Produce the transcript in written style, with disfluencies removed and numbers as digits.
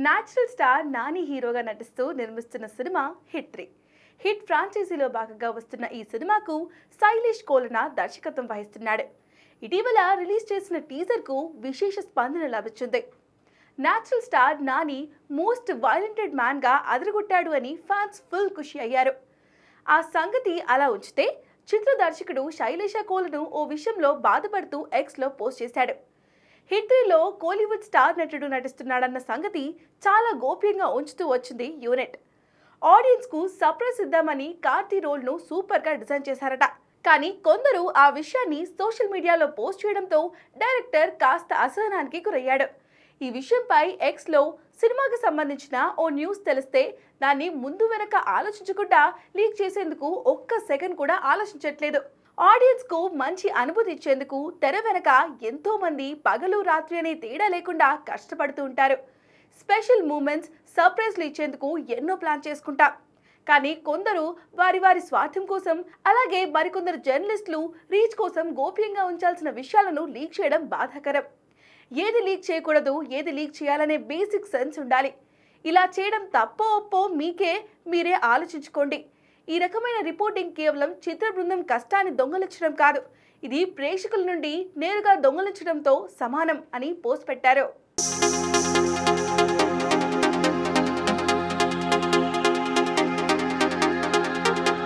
Natural star Nani హీరోగా నటిస్తూ నిర్మిస్తున్న సినిమా హిట్ ఫ్రాంచైజీలో భాగంగా వస్తున్న ఈ సినిమాకు శైలేష్ కోలన దర్శకత్వం వహిస్తున్నాడు. ఇటీవల రిలీజ్ చేసిన టీజర్కు విశేష స్పందన లభించింది. నేచురల్ స్టార్ నాని మోస్ట్ వైలెంటెడ్ మ్యాన్గా అదరగొట్టాడు అని ఫ్యాన్స్ ఫుల్ ఖుషి అయ్యారు. ఆ సంగతి అలా ఉంచితే చిత్ర దర్శకుడు శైలేష కోలను ఓ విషయంలో బాధపడుతూ ఎక్స్లో పోస్ట్ చేశాడు. హిట్ 3లో కోలీవుడ్ స్టార్ నటుడు నటిస్తున్నాడన్న సంగతి చాలా గోప్యంగా ఉంచుతూ వచ్చింది యూనిట్. ఆడియన్స్కు సర్ప్రైజ్ ఇద్దామని కార్తీ రోల్ను సూపర్గా డిజైన్ చేశారట. కానీ కొందరు ఆ విషయాన్ని సోషల్ మీడియాలో పోస్ట్ చేయడంతో డైరెక్టర్ కాస్త అసహనానికి గురయ్యాడు. ఈ విషయంపై ఎక్స్లో సినిమాకి సంబంధించిన ఓ న్యూస్ తెలిస్తే దాన్ని ముందు వెనక ఆలోచించకుండా లీక్ చేసేందుకు ఒక్క సెకండ్ కూడా ఆలోచించట్లేదు. ఆడియన్స్ కు మంచి అనుభూతి ఇచ్చేందుకు తెర వెనక ఎంతో మంది పగలు రాత్రి అనే తేడా లేకుండా కష్టపడుతూ ఉంటారు. స్పెషల్ మూమెంట్స్, సర్ప్రైజ్లు ఇచ్చేందుకు ఎన్నో ప్లాన్ చేసుకుంటాం. కానీ కొందరు వారి స్వార్థం కోసం, అలాగే మరికొందరు జర్నలిస్టులు రీచ్ కోసం గోప్యంగా ఉంచాల్సిన విషయాలను లీక్ చేయడం బాధాకరం. ఏది లీక్ చేయకూడదు, ఏది లీక్ చేయాలనే బేసిక్ సెన్స్ ఉండాలి. ఇలా చేయడం తప్పో ఒప్పో మీరే ఆలోచించుకోండి. ఈ రకమైన రిపోర్టింగ్ కేవలం చిత్ర బృందం కష్టాన్ని దొంగలించడం కాదు, ఇది ప్రేక్షకుల నుండి నేరుగా దొంగలించడంతో సమానం అని పోస్ట్ పెట్టారు.